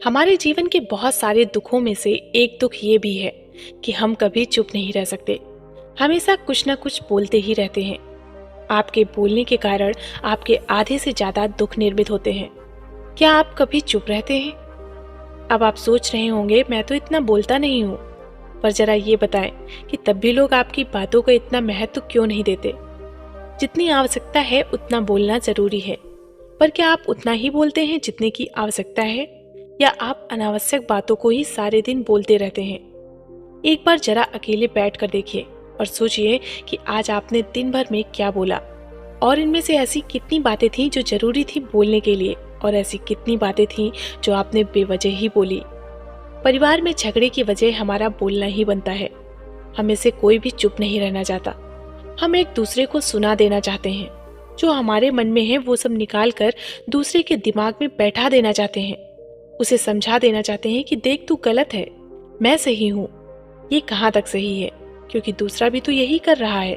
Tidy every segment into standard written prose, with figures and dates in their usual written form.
हमारे जीवन के बहुत सारे दुखों में से एक दुख ये भी है कि हम कभी चुप नहीं रह सकते। हमेशा कुछ ना कुछ बोलते ही रहते हैं। आपके बोलने के कारण आपके आधे से ज्यादा दुख निर्मित होते हैं। क्या आप कभी चुप रहते हैं? अब आप सोच रहे होंगे मैं तो इतना बोलता नहीं हूँ, पर जरा ये बताएं कि तब भी लोग आपकी बातों का इतना महत्व क्यों नहीं देते? जितनी आवश्यकता है उतना बोलना जरूरी है, पर क्या आप उतना ही बोलते हैं जितने की आवश्यकता है, या आप अनावश्यक बातों को ही सारे दिन बोलते रहते हैं? एक बार जरा अकेले बैठ कर देखिए और सोचिए कि आज आपने दिन भर में क्या बोला, और इनमें से ऐसी कितनी बातें थी जो जरूरी थी बोलने के लिए, और ऐसी कितनी बातें थी जो आपने बेवजह ही बोली। परिवार में झगड़े की वजह हमारा बोलना ही बनता है। हमें से कोई भी चुप नहीं रहना चाहता। हम एक दूसरे को सुना देना चाहते हैं। जो हमारे मन में है वो सब निकाल कर दूसरे के दिमाग में बैठा देना चाहते हैं। उसे समझा देना चाहते हैं कि देख तू गलत है, मैं सही हूँ। ये कहाँ तक सही है, क्योंकि दूसरा भी तो यही कर रहा है।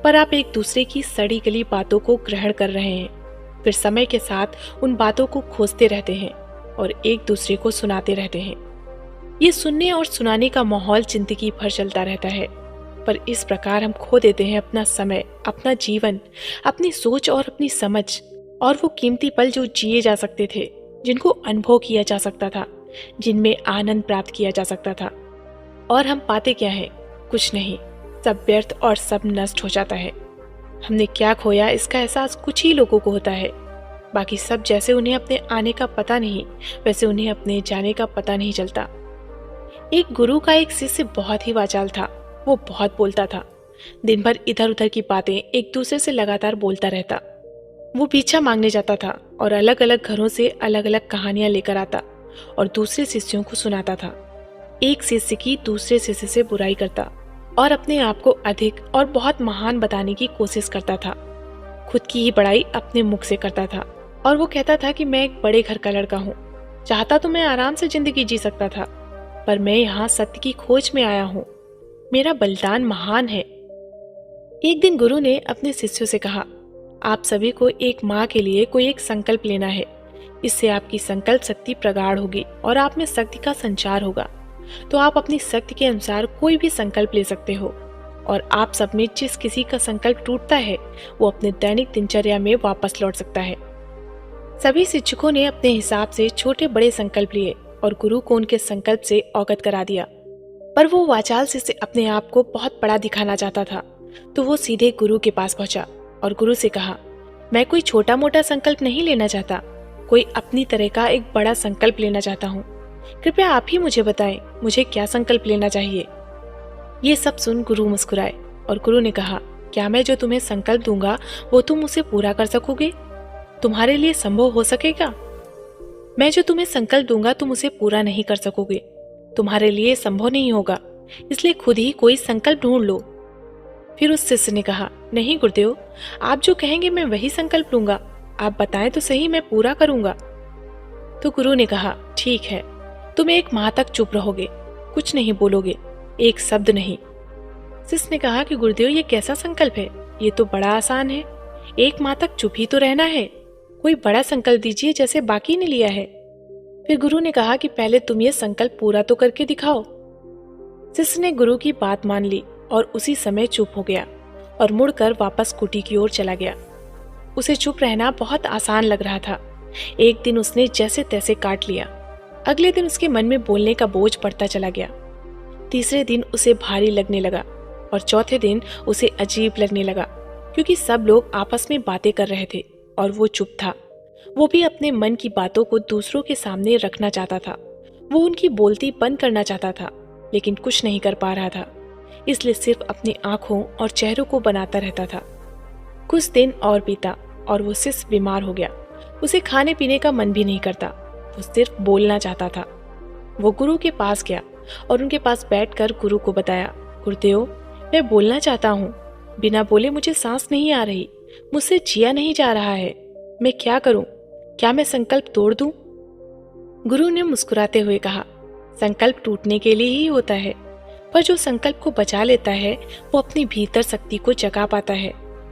पर आप एक दूसरे की सड़ी गली बातों को ग्रहण कर रहे हैं, फिर समय के साथ उन बातों को खोजते रहते हैं और एक दूसरे को सुनाते रहते हैं। ये सुनने और सुनाने का माहौल जिंदगी भर चलता रहता है, पर इस प्रकार हम खो देते हैं अपना समय, अपना जीवन, अपनी सोच और अपनी समझ, और वो कीमती पल जो जिए जा सकते थे, जिनको अनुभव किया जा सकता था, जिनमें आनंद प्राप्त किया जा सकता था। और हम पाते क्या है? कुछ नहीं, सब व्यर्थ और सब नष्ट हो जाता है। हमने क्या खोया इसका एहसास कुछ ही लोगों को होता है। बाकी सब जैसे उन्हें अपने आने का पता नहीं, वैसे उन्हें अपने जाने का पता नहीं चलता। एक गुरु का एक शिष्य बहुत ही वाचाल था। वो बहुत बोलता था। दिन भर इधर उधर की बातें एक दूसरे से लगातार बोलता रहता। वो भिक्षा मांगने जाता था और अलग अलग घरों से अलग अलग कहानियां लेकर आता और दूसरे शिष्यों को सुनाता था। एक शिष्य की दूसरे शिष्य से बुराई करता और अपने आप को अधिक और बहुत महान बताने की कोशिश करता था। खुद की ही बड़ाई अपने मुख से करता था और वो कहता था कि मैं एक बड़े घर का लड़का हूँ, चाहता तो मैं आराम से जिंदगी जी सकता था, पर मैं यहाँ सत्य की खोज में आया हूँ। मेरा बलिदान महान है। एक दिन गुरु ने अपने शिष्यों से कहा, आप सभी को एक माँ के लिए कोई एक संकल्प लेना है। इससे आपकी संकल्प शक्ति प्रगाढ़ होगी और आप में शक्ति का संचार होगा। तो आप अपनी शक्ति के अनुसार कोई भी संकल्प ले सकते हो, और आप सब में जिस किसी का संकल्प टूटता है वो अपने दैनिक दिनचर्या में वापस लौट सकता है। सभी शिक्षकों ने अपने हिसाब से छोटे बड़े संकल्प लिए और गुरु को उनके संकल्प से अवगत करा दिया। पर वो वाचाल शिष्य अपने आप को बहुत बड़ा दिखाना चाहता था, तो वो सीधे गुरु के पास पहुंचा और गुरु से कहा, मैं कोई छोटा मोटा संकल्प नहीं लेना चाहता, कोई अपनी तरह का एक बड़ा संकल्प लेना चाहता हूँ। कृपया आप ही मुझे बताएं, मुझे क्या संकल्प लेना चाहिए। ये सब सुन गुरु मुस्कुराए और गुरु ने कहा, क्या मैं जो तुम्हें संकल्प दूंगा वो तुम उसे पूरा कर सकोगे? तुम्हारे लिए संभव हो सकेगा? मैं जो तुम्हें संकल्प दूंगा तुम उसे पूरा नहीं कर सकोगे, तुम्हारे लिए संभव नहीं होगा, इसलिए खुद ही कोई संकल्प ढूंढ लो। फिर उस शिष्य ने कहा, नहीं गुरुदेव, आप जो कहेंगे मैं वही संकल्प लूंगा, आप बताएं तो सही, मैं पूरा करूंगा। तो गुरु ने कहा, ठीक है, तुम एक माह तक चुप रहोगे, कुछ नहीं बोलोगे, एक शब्द नहीं। शिष्य ने कहा कि गुरुदेव ये कैसा संकल्प है, ये तो बड़ा आसान है, एक माह तक चुप ही तो रहना है, कोई बड़ा संकल्प दीजिए जैसे बाकी ने लिया है। फिर गुरु ने कहा कि पहले तुम ये संकल्प पूरा तो करके दिखाओ। शिष्य ने गुरु की बात मान ली और उसी समय चुप हो गया और मुड़कर वापस कुटी की ओर चला गया। उसे चुप रहना बहुत आसान लग रहा था। एक दिन उसने जैसे तैसे काट लिया। अगले दिन उसके मन में बोलने का बोझ बढ़ता चला गया। तीसरे दिन उसे भारी लगने लगा और चौथे दिन उसे अजीब लगने लगा, क्योंकि सब लोग आपस में बातें कर रहे थे और वो चुप था। वो भी अपने मन की बातों को दूसरों के सामने रखना चाहता था। वो उनकी बोलती बंद करना चाहता था, लेकिन कुछ नहीं कर पा रहा था, इसलिए सिर्फ अपनी आंखों और चेहरों को बनाता रहता था। कुछ दिन और बीता और वो शिष्य बीमार हो गया। उसे खाने पीने का मन भी नहीं करता, वो सिर्फ बोलना चाहता था। वो गुरु के पास गया और उनके पास बैठकर गुरु को बताया, गुरुदेव, मैं बोलना चाहता हूँ, बिना बोले मुझे सांस नहीं आ रही, मुझसे जिया नहीं जा रहा है, मैं क्या करूं? क्या मैं संकल्प तोड़ दूं? गुरु ने मुस्कुराते हुए कहा, संकल्प टूटने के लिए ही होता है, पर जो संकल्प को बचा लेता है वो अपनी भीतर शक्ति को जगा पाता है,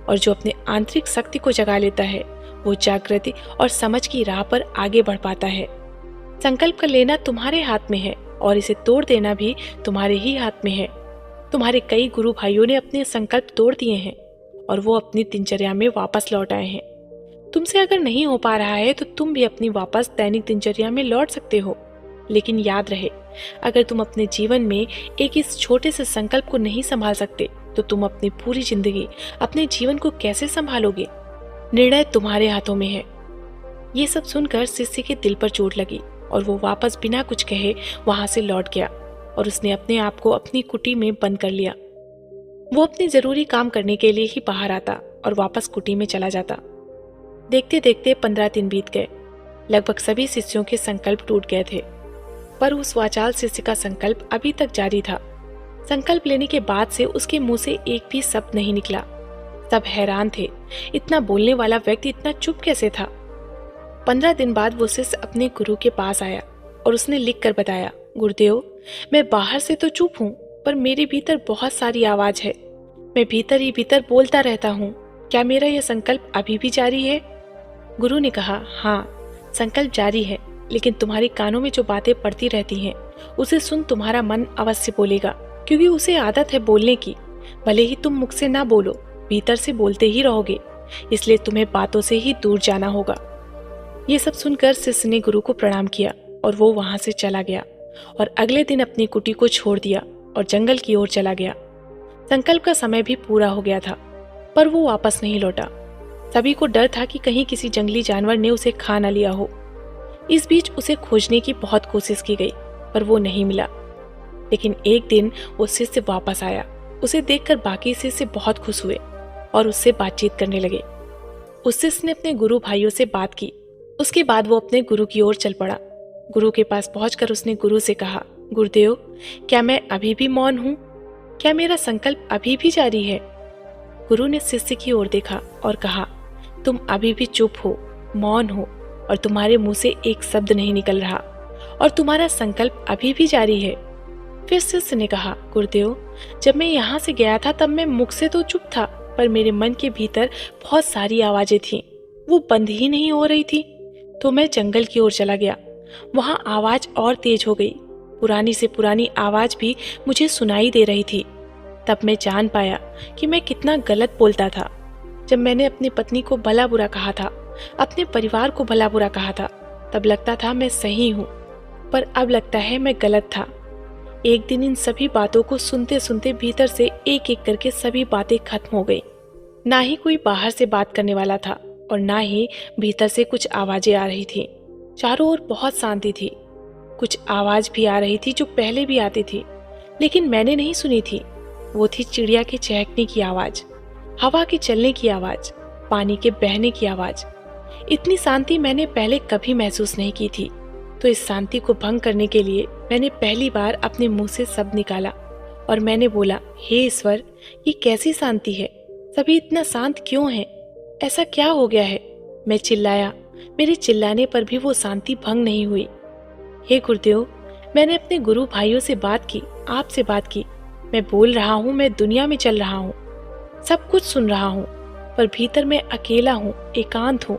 और जो अपने आंतरिक शक्ति को जगा लेता है वो जागृति और समझ की राह पर आगे बढ़ पाता है। संकल्प कर लेना तुम्हारे हाथ में है और इसे तोड़ देना भी तुम्हारे ही हाथ में है। तुम्हारे कई गुरु भाइयों ने अपने संकल्प तोड़ दिए हैं और वो अपनी दिनचर्या में वापस लौट आए हैं। तुमसे अगर नहीं हो पा रहा है तो तुम भी अपनी वापस दैनिक दिनचर्या में लौट सकते हो। लेकिन याद रहे, अगर तुम अपने जीवन में एक इस छोटे से संकल्प को नहीं संभाल सकते तो तुम अपनी पूरी जिंदगी, अपने जीवन को कैसे संभालोगे? निर्णय तुम्हारे हाथों में है। ये सब सुनकर शिष्य के दिल पर चोट लगी और वो वापस बिना कुछ कहे वहां से लौट गया और उसने अपने आप को अपनी कुटी में बंद कर लिया। वो अपने जरूरी काम करने के लिए ही बाहर आता और वापस कुटी में चला जाता। देखते देखते 15 दिन बीत गए। लगभग सभी शिष्यों के संकल्प टूट गए थे, पर उस वाचाल शिष्य का संकल्प अभी तक जारी था। संकल्प लेने के बाद से उसके मुंह से एक भी शब्द नहीं निकला। सब हैरान थे, इतना बोलने वाला व्यक्ति इतना चुप कैसे था। 15 दिन बाद वो शिष्य अपने गुरु के पास आया और उसने लिख कर बताया, गुरुदेव, मैं बाहर से तो चुप हूँ, पर मेरे भीतर बहुत सारी आवाज है। मैं भीतर ही भीतर बोलता रहता हूँ। क्या मेरा यह संकल्प अभी भी जारी है? गुरु ने कहा, हाँ, संकल्प जारी है, लेकिन तुम्हारे कानों में जो बातें पड़ती रहती हैं, उसे सुन तुम्हारा मन अवश्य बोलेगा, क्योंकि उसे आदत है बोलने की। भले ही तुम मुख से ना बोलो, भीतर से बोलते ही रहोगे, इसलिए तुम्हें बातों से ही दूर जाना होगा। ये सब सुनकर शिष्य ने गुरु को प्रणाम किया और वो वहां से चला गया और अगले दिन अपनी कुटी को छोड़ दिया और जंगल की ओर चला गया। संकल्प का समय भी पूरा हो गया था, पर वो वापस नहीं लौटा। सभी को डर था कि कहीं किसी जंगली जानवर ने उसे खा न लिया हो। इस बीच उसे खोजने की बहुत कोशिश की गई, पर वो नहीं मिला। लेकिन एक दिन वो शिष्य वापस आया। उसे देखकर बाकी शिष्य बहुत खुश हुए और उससे बातचीत करने लगे। उस शिष्य ने अपने गुरु भाइयों से बात की। उसके बाद वो अपने गुरु की ओर चल पड़ा। गुरु के पास पहुंचकर उसने गुरु से कहा, गुरुदेव, क्या मैं अभी भी मौन हूँ? क्या मेरा संकल्प अभी भी जारी है? गुरु ने शिष्य की ओर देखा और कहा, तुम अभी भी चुप हो, मौन हो और तुम्हारे मुंह से एक शब्द नहीं निकल रहा और तुम्हारा संकल्प अभी भी जारी है। फिर शिष्य ने कहा, गुरुदेव, जब मैं यहाँ से गया था तब मैं मुख से तो चुप था, पर मेरे मन के भीतर बहुत सारी आवाजें थीं, वो बंद ही नहीं हो रही थी। तो मैं जंगल की ओर चला गया। वहाँ आवाज और तेज हो गई। पुरानी से पुरानी आवाज भी मुझे सुनाई दे रही थी। तब मैं जान पाया कि मैं कितना गलत बोलता था। जब मैंने अपनी पत्नी को भला बुरा कहा था, अपने परिवार को भला बुरा कहा था, तब लगता था मैं सही हूँ, पर अब लगता है मैं गलत था। एक दिन इन सभी बातों को सुनते सुनते भीतर से एक एक करके सभी बातें खत्म हो गई। ना ही कोई बाहर से बात करने वाला था और ना ही भीतर से कुछ आवाजें आ रही थी। चारों ओर बहुत शांति थी। कुछ आवाज भी आ रही थी जो पहले भी आती थी, लेकिन मैंने नहीं सुनी थी। वो थी चिड़िया के चहकने की आवाज, हवा के चलने की आवाज, पानी के बहने की आवाज। इतनी शांति मैंने पहले कभी महसूस नहीं की थी। तो इस शांति को भंग करने के लिए मैंने पहली बार अपने मुंह से शब्द निकाला और मैंने बोला, हे ईश्वर, ये कैसी शांति है? सभी इतना शांत क्यों है? ऐसा क्या हो गया है? मैं चिल्लाया। मेरे चिल्लाने पर भी वो शांति भंग नहीं हुई। हे गुरुदेव, मैंने अपने गुरु भाइयों से बात की, आपसे बात की। मैं बोल रहा हूँ, मैं दुनिया में चल रहा हूँ, सब कुछ सुन रहा हूँ, पर भीतर मैं अकेला हूँ, एकांत हूँ।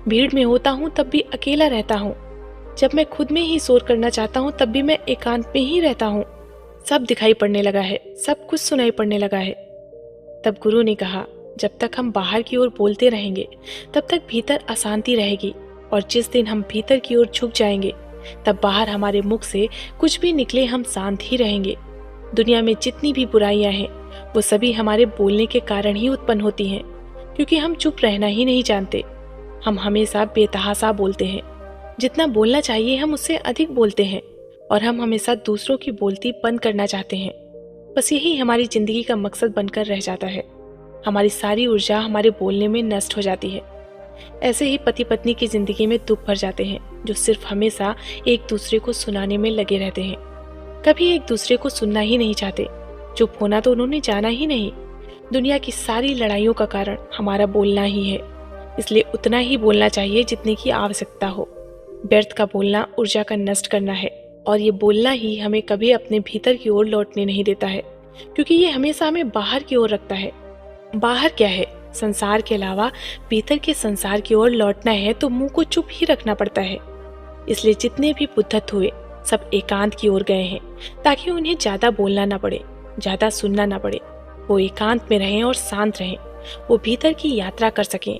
भीड़ में होता हूँ तब भी अकेला रहता हूँ। जब मैं खुद में ही शोर करना चाहता हूँ तब भी मैं एकांत में ही रहता हूँ। सब दिखाई पड़ने लगा है, सब कुछ सुनाई पड़ने लगा है। तब गुरु ने कहा, जब तक हम बाहर की ओर बोलते रहेंगे तब तक भीतर अशांति रहेगी, और जिस दिन हम भीतर की ओर झुक जाएंगे तब बाहर हमारे मुख से कुछ भी निकले हम शांत ही रहेंगे। दुनिया में जितनी भी बुराइयां हैं वो सभी हमारे बोलने के कारण ही उत्पन्न होती हैं, क्योंकि हम चुप रहना ही नहीं जानते। हम हमेशा बेतहासा बोलते हैं। जितना बोलना चाहिए हम उससे अधिक बोलते हैं, और हम हमेशा दूसरों की बोलती बंद करना चाहते हैं। बस यही हमारी जिंदगी का मकसद बनकर रह जाता है। हमारी सारी ऊर्जा हमारे बोलने में नष्ट हो जाती है। ऐसे ही पति पत्नी की जिंदगी में दुख भर जाते हैं, जो सिर्फ हमेशा एक दूसरे को सुनाने में लगे रहते हैं। कभी एक दूसरे को सुनना ही नहीं चाहते। चुप होना तो उन्होंने जाना ही नहीं। दुनिया की सारी लड़ाइयों का कारण हमारा बोलना ही है, इसलिए उतना ही बोलना चाहिए जितने की आवश्यकता हो। व्यर्थ का बोलना ऊर्जा का नष्ट करना है, और ये बोलना ही हमें कभी अपने भीतर की ओर लौटने नहीं देता है, क्योंकि ये हमेशा हमें बाहर की ओर रखता है। बाहर क्या है? संसार के अलावा भीतर के संसार की ओर लौटना है तो मुंह को चुप ही रखना पड़ता है। इसलिए जितने भी बुद्धत्व हुए सब एकांत की ओर गए हैं, ताकि उन्हें ज्यादा बोलना ना पड़े, ज्यादा सुनना ना पड़े। वो एकांत में रहें और शांत रहें, वो भीतर की यात्रा कर सकें।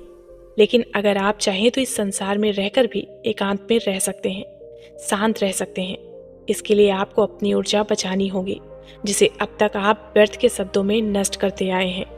लेकिन अगर आप चाहें तो इस संसार में रहकर भी एकांत में रह सकते हैं, शांत रह सकते हैं। इसके लिए आपको अपनी ऊर्जा बचानी होगी, जिसे अब तक आप व्यर्थ के शब्दों में नष्ट करते आए हैं।